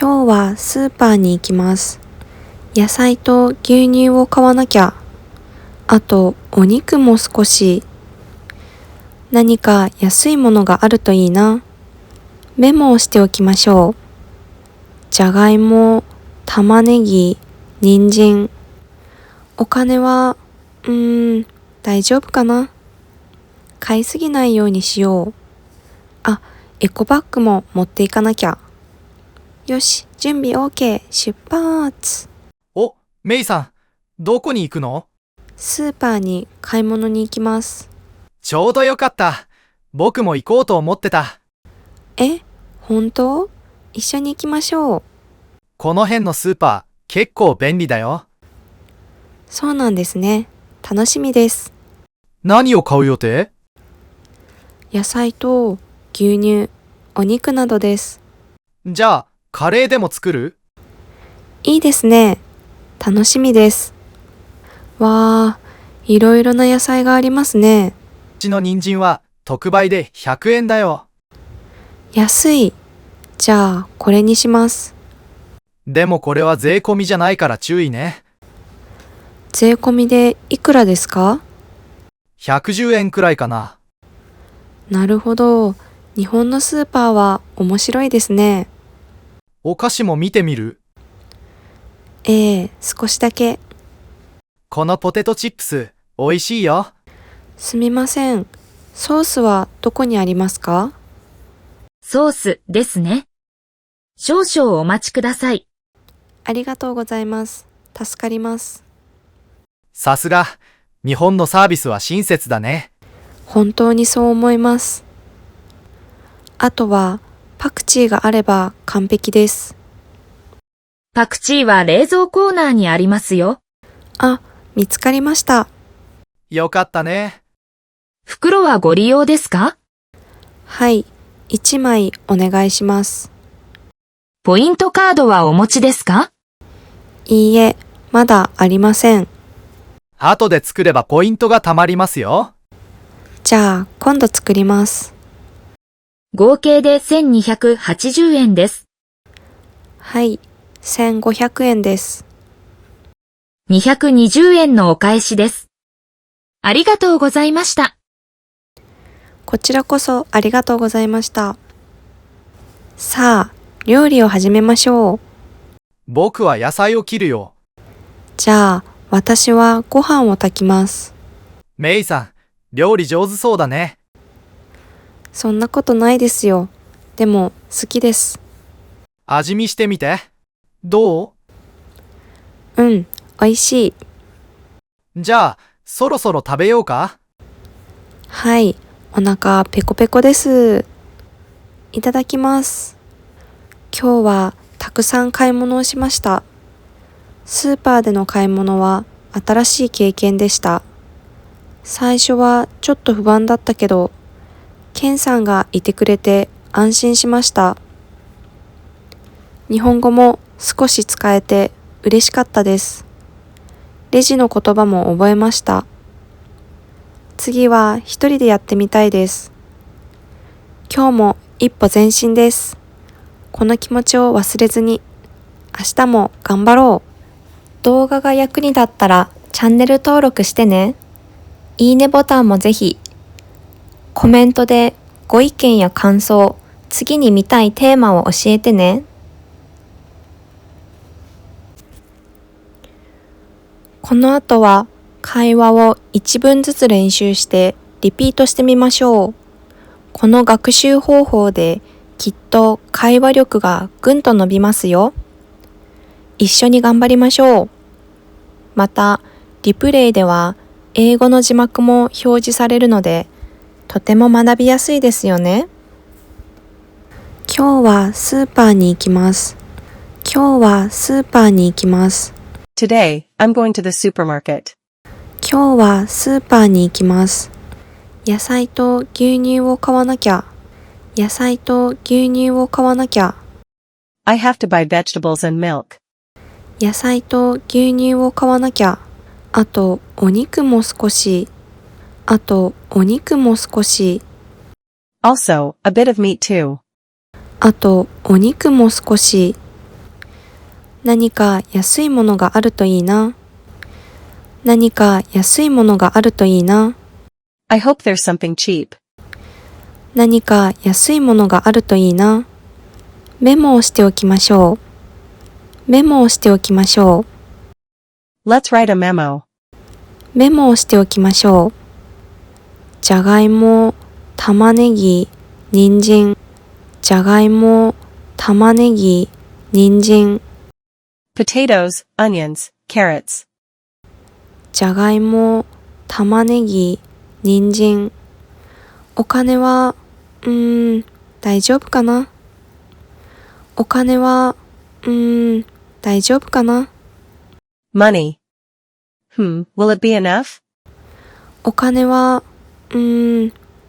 今日はスーパーに行きます。野菜と牛乳を買わなきゃ。あと、お肉も少し。何か安いものがあるといいな。メモをしておきましょう。じゃがいも、玉ねぎ、人参。お金は、大丈夫かな。買いすぎないようにしよう。あ、エコバッグも持っていかなきゃ。よし、準備 OK、出発。お、メイさん、どこに行くの？スーパーに買い物に行きます。ちょうどよかった。僕も行こうと思ってた。え、本当？一緒に行きましょう。この辺のスーパー、結構便利だよ。そうなんですね。楽しみです。何を買う予定？野菜と牛乳、お肉などです。じゃあ、カレーでも作る？いいですね。楽しみです。わー、いろいろな野菜がありますね。うちの人参は特売で100円だよ。安い。じゃあ、これにします。でもこれは税込みじゃないから注意ね。税込みでいくらですか110円くらいかな。なるほど。日本のスーパーは面白いですね。お菓子も見てみる？少しだけ。このポテトチップス、美味しいよ。すみません。ソースはどこにありますか？ソースですね。少々お待ちください。ありがとうございます。助かります。さすが、日本のサービスは親切だね。本当にそう思います。あとは、パクチーがあれば完璧です。パクチーは冷蔵コーナーにありますよ。あ、見つかりました。よかったね。袋はご利用ですか？はい、1枚お願いします。ポイントカードはお持ちですか？いいえ、まだありません。後で作ればポイントが貯まりますよ。じゃあ、今度作ります。合計で1280円です。はい、1500円です。220円のお返しです。ありがとうございました。こちらこそありがとうございました。さあ、料理を始めましょう。僕は野菜を切るよ。じゃあ、私はご飯を炊きます。メイさん、料理上手そうだね。そんなことないですよ。でも、好きです。味見してみて。どうん、美味しい。じゃあ、そろそろ食べようか？はい、お腹ペコペコです。いただきます。今日はたくさん買い物をしました。スーパーでの買い物は新しい経験でした。最初はちょっと不安だったけど、ケンさんがいてくれて安心しました。日本語も少し使えて嬉しかったです。レジの言葉も覚えました。次は一人でやってみたいです。今日も一歩前進です。この気持ちを忘れずに、明日も頑張ろう。動画が役に立ったらチャンネル登録してね。いいねボタンもぜひ。コメントでご意見や感想、次に見たいテーマを教えてね。この後は会話を1文ずつ練習してリピートしてみましょう。この学習方法できっと会話力がぐんと伸びますよ。一緒に頑張りましょう。また、リプレイでは英語の字幕も表示されるので、とても学びやすいですよね。今日はスーパーに行きます。今日はスーパーに行きます。Today, I'm going to the supermarket. 今日はスーパーに行きます。野菜と牛乳を買わなきゃ。野菜と牛乳を買わなきゃ。I have to buy vegetables and milk. 野菜と牛乳を買わなきゃ。あと、お肉も少し。あと、お肉も少し。Also, a bit of meat too. あと、お肉も少し。何か安いものがあるといいな。何か安いものがあるといいな。I hope there's something cheap. 何か安いものがあるといいな。メモをしておきましょう。メモをしておきましょう。 Let's write a memo. メモをしておきましょう。じゃがいも、玉ねぎ、人参。じゃがいも、玉ねぎ、人参。Potatoes, onions, carrots. じゃがいも、玉ねぎ、人参。お金は、大丈夫かな。お金は、大丈夫かな。Money. Will it be enough? お金は、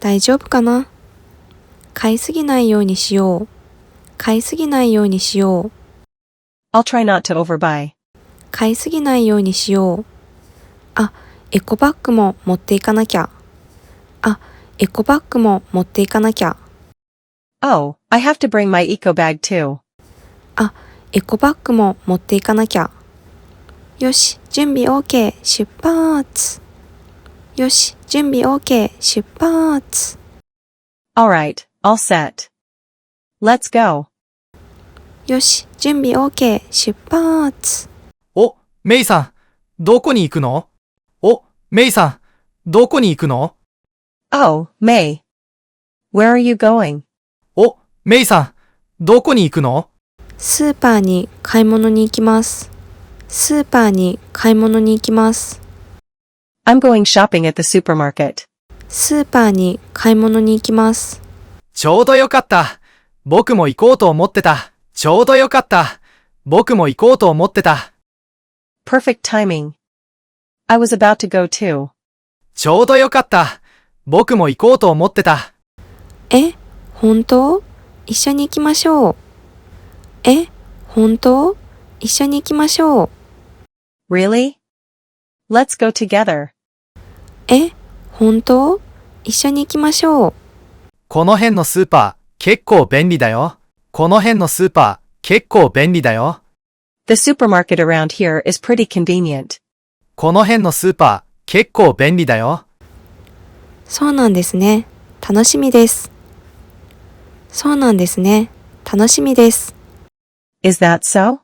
大丈夫かな。買いすぎないようにしよう。買いすぎないようにしよう。I'll try not to overbuy. 買いすぎないようにしよう。あ、エコバッグも持っていかなきゃ。あ、エコバッグも持っていかなきゃ。Oh, I have to bring my eco bag too. あ、エコバッグも持っていかなきゃ。よし、準備 OK、出発。よし、準備 OK、出発。Alright, all set. Let's go. よし、準備 OK、出発。お、メイさん、どこに行くの？お、メイさん、どこに行くの？ Oh, May. Where are you going? お、メイさん、どこに行くの？スーパーに買い物に行きます。スーパーに買い物に行きます。I'm going shopping at the supermarket. スーパーに買い物に行きます。ちょうどよかった。僕も行こうと思ってた。ちょうどよかった。僕も行こうと思ってた。Perfect timing. I was about to go too. ちょうどよかった。僕も行こうと思ってた。え、本当？一緒に行きましょう。え、本当？一緒に行きましょう。Really? Let's go together. え、本当？一緒に行きましょう。この辺のスーパー、結構便利だよ。この辺のスーパー、結構便利だよ。The supermarket around here is pretty convenient. この辺のスーパー、結構便利だよ。そうなんですね。楽しみです。そうなんですね。楽しみです。Is that so?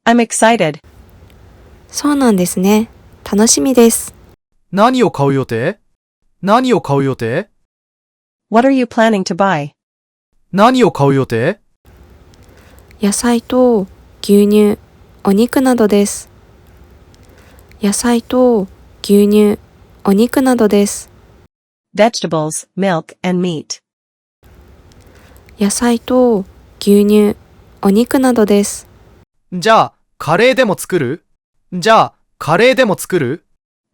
I'm excited. そうなんですね。楽しみです。何を買う予定？何を買う予定？ What are you planning to buy? 何を買う予定？野菜と牛乳、お肉などです。野菜と牛乳、お肉などです。Vegetables, milk, and meat. 野菜と牛乳、お肉などです。じゃあ、カレーでも作る？じゃあ、カレーでも作る？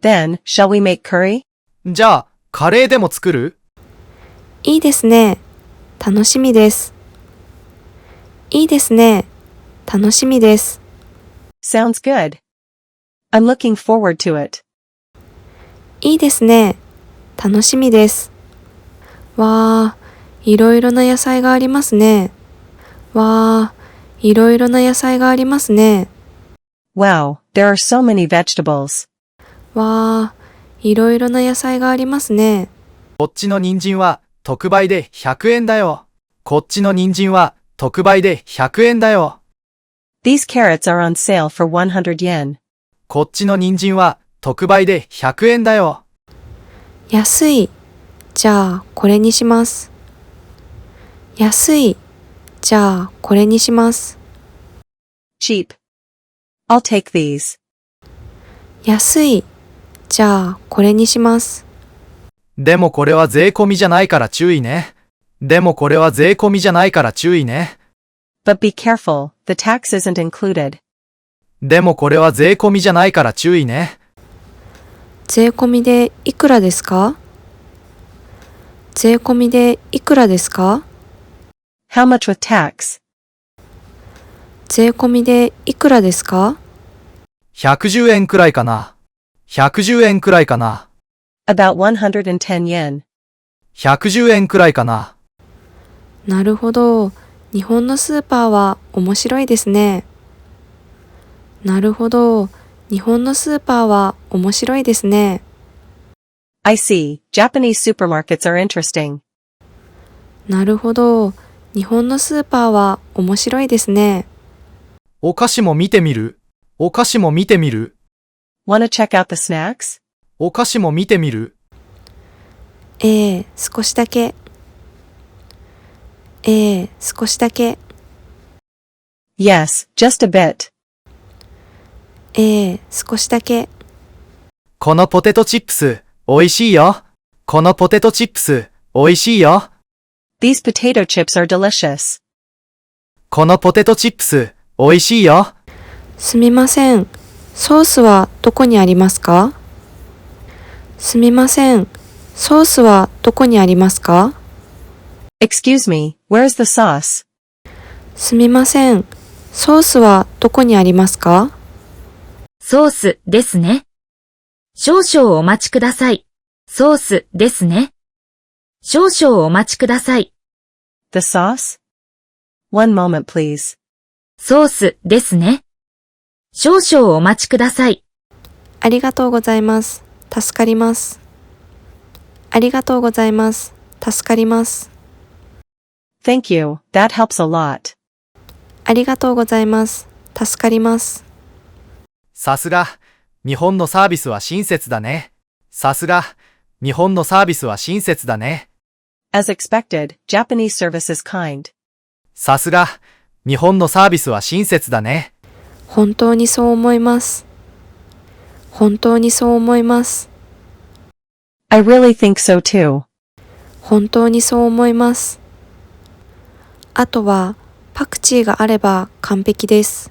Then, shall we make curry? じゃあ、カレーでも作る？いいですね。楽しみです。いいですね。楽しみです。Sounds good. I'm looking forward to it. いいですね。楽しみです。わー、いろいろな野菜がありますね。わー、いろいろな野菜がありますね。Wow, there are so many vegetables. わー、いろいろな野菜がありますね。こっちの人参は特売で100円だよ。こっちの人参は特売で100円だよ。These carrots are on sale for 100 yen. こっちの人参は特売で100円だよ。安い。じゃあ、これにします。安い。じゃあ、これにします。Cheap. I'll take these. 安い。じゃあ、これにします。でもこれは税込みじゃないから注意ね。でもこれは税込みじゃないから注意ね。But be careful, the tax isn't included. でもこれは税込みじゃないから注意ね。税込みでいくらですか？税込みでいくらですか？ How much with tax? 税込みでいくらですか？ 110円くらいかな。110円くらいかな。About 110 yen. 110円くらいかな。なるほど。日本のスーパーは面白いですね。なるほど。日本のスーパーは面白いですね。I see. Japanese supermarkets are interesting. なるほど。日本のスーパーは面白いですね。お菓子も見てみる。お菓子も見てみる。Wanna check out the snacks? お菓子も見てみる。少しだけ。少しだけ。Yes, just a bit. 少しだけ。このポテトチップス、美味しいよ。このポテトチップス、美味しいよ。These potato chips are delicious. このポテトチップス、美味しいよ。すみません。ソースはどこにありますか？すみません。ソースはどこにありますか？ Excuse me, where's the sauce? すみません。ソースはどこにありますか？ソースですね。少々お待ちください。ソースですね。少々お待ちください。The sauce? One moment, please. ソースですね。少々お待ちください。ありがとうございます。助かります。ありがとうございます。助かります。Thank you, that helps a lot. ありがとうございます。助かります。さすが、日本のサービスは親切だね。さすが、日本のサービスは親切だね。As expected, Japanese service is kind. さすが、日本のサービスは親切だね。本当にそう思います。本当にそう思います。I really think so too. 本当にそう思います。あとは、パクチーがあれば完璧です。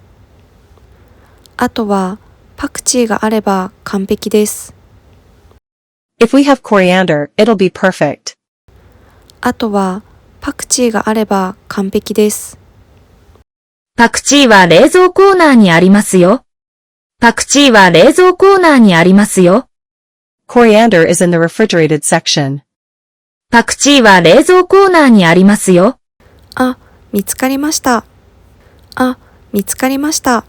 あとは、パクチーがあれば完璧です。If we have coriander, it'll be perfect. あとは、パクチーがあれば完璧です。パクチーは冷蔵コーナーにありますよ。パクチーは冷蔵コーナーにありますよ。Coriander is in the refrigerated section. パクチーは冷蔵コーナーにありますよ。あ、見つかりました。あ、見つかりました。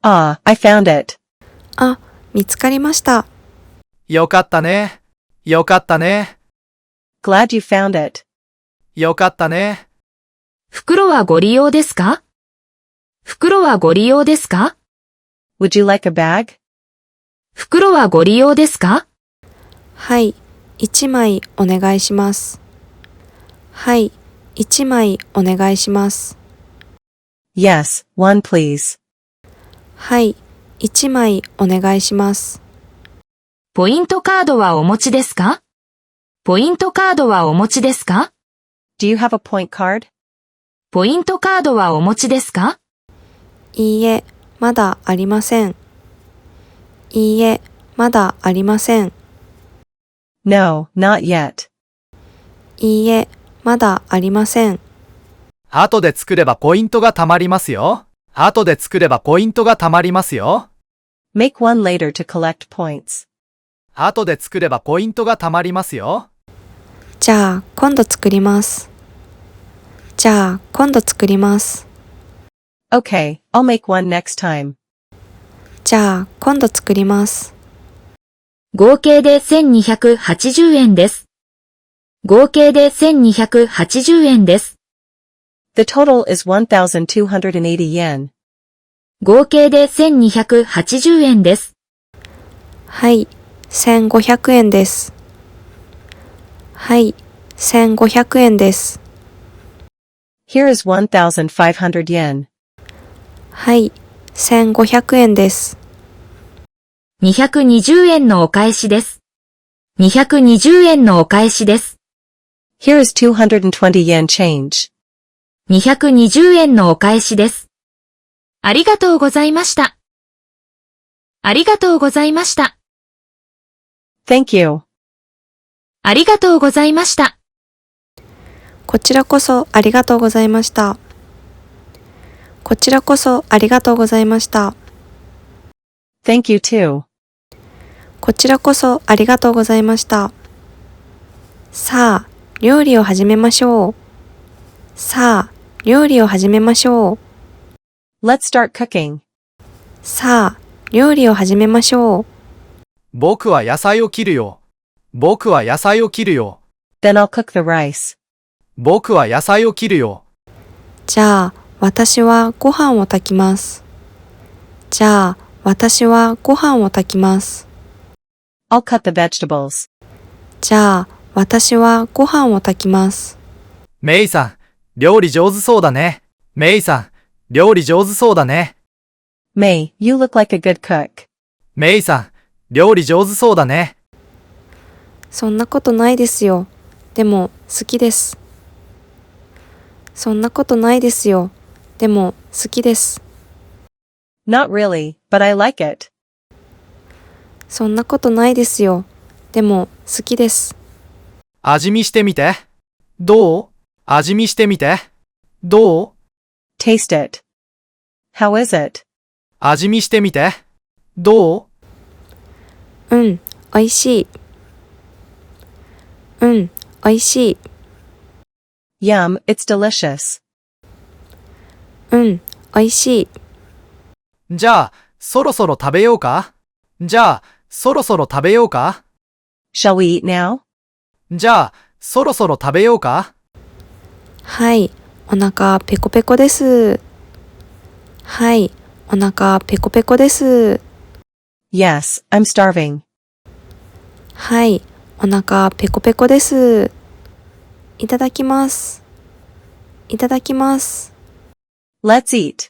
Ah, I found it. あ、見つかりました。よかったね。よかったね。Glad you found it. よかったね。袋はご利用ですか？袋はご利用ですか？ Would you like a bag? 袋はご利用ですか？はい、1枚お願いします。はい、1枚お願いします。Yes, one please. はい、1枚お願いします。ポイントカードはお持ちですか？ポイントカードはお持ちですか？ Do you have a point card? ポイントカードはお持ちですか？いいえ、まだありません。いいえ、まだありません。No, not yet. いいえ、まだありません。後で作ればポイントが貯まりますよ。後で作ればポイントが貯まりますよ。Make one later to collect points. 後で作ればポイントが貯まりますよ。じゃあ、今度作ります。じゃあ、今度作ります。Okay, I'll make one next time. じゃあ、今度作ります。合計で1280円です。合計で1280円です。The total is 1,280 yen. 合計で1280円です。はい、1500円です。はい、1500円です。Here is 1,500 yen. はい、1500円です。220円のお返しです。220円のお返しです。Here is 220 yen change. 220円のお返しです。ありがとうございました。ありがとうございました。Thank you. ありがとうございました。こちらこそありがとうございました。こちらこそありがとうございました。Thank you too. こちらこそありがとうございました。さあ、料理を始めましょう。さあ、料理を始めましょう。Let's start cooking. さあ、料理を始めましょう。僕は野菜を切るよ。僕は野菜を切るよ。Then I'll cook the rice. 僕は野菜を切るよ。じゃあ、私はご飯を炊きます。じゃあ、私はご飯を炊きます。I'll cut the vegetables. じゃあ、私はご飯を炊きます。メイさん、料理上手そうだね。メイさん、料理上手そうだね。May, you look like a good cook. メイさん、料理上手そうだね。そんなことないですよ。でも、好きです。そんなことないですよ。でも、好きです。Not really, but I like it. そんなことないですよ。でも、好きです。味見してみて。どう？味見してみて。どう？ Taste it. How is it? 味見してみて。どう？うん、おいしい。うん、おいしい。Yum, it's delicious. うん、おいしい。じゃあ、そろそろ食べようか？じゃあ、そろそろ食べようか？ Shall we eat now? じゃあ、そろそろ食べようか？はい、お腹ペコペコです。はい、お腹ペコペコです。Yes, I'm starving. はい、お腹ペコペコです。いただきます。いただきます。Let's eat.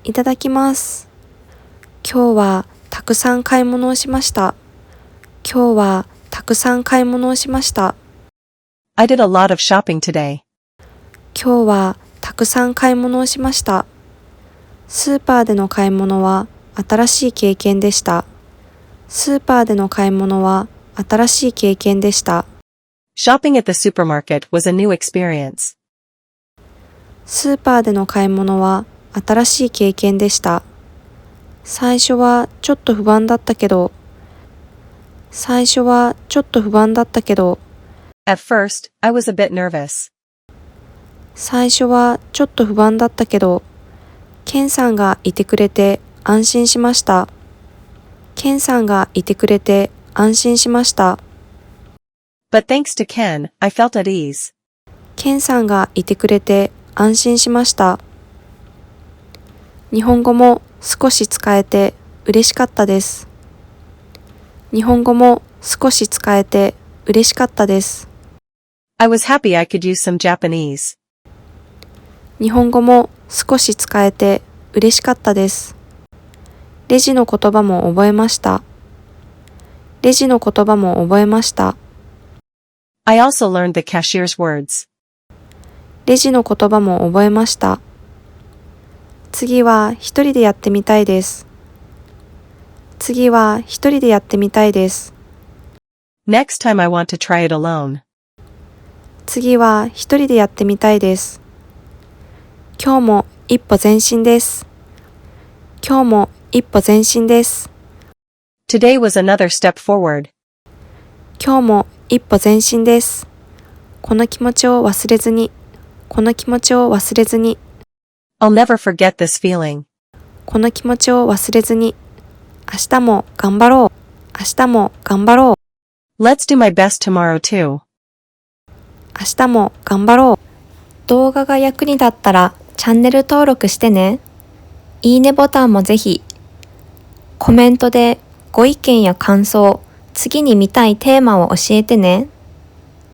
いただきます。今日はたくさん買い物をしました。今日はたくさん買い物をしました。I did a lot of shopping today. 今日はたくさん買い物をしました。スーパーでの買い物は新しい経験でした。スーパーでの買い物は新しい経験でした。Shopping at the supermarket was a new experience. スーパーでの買い物は新しい経験でした。最初はちょっと不安だったけど、最初はちょっと不安だったけど、At first, I was a bit nervous. 最初はちょっと不安だったけど、ケンさんがいてくれて安心しました。ケンさんがいてくれて安心しました。But thanks to Ken, I felt at ease. ケンさんがいてくれて安心しました。日本語も少し使えて嬉しかったです。日本語も少し使えて嬉しかったです。I was happy I could use some Japanese. 日本語も少し使えて嬉しかったです。レジの言葉も覚えました。レジの言葉も覚えました。I also learned the cashier's words. レジの言葉も覚えました。次は一人でやってみたいです。次は一人でやってみたいです。Next time I want to try it alone. 次は一人でやってみたいです。今日も一歩前進です。今日も一歩前進です。Today was another step forward. 今日も一歩前進です。この気持ちを忘れずに。この気持ちを忘れずに。I'll never forget this feeling. この気持ちを忘れずに。明日も頑張ろう。明日も頑張ろう。 Let's do my best tomorrow too. 明日も頑張ろう。動画が役に立ったらチャンネル登録してね。いいねボタンもぜひ。コメントでご意見や感想、次に見たいテーマを教えてね。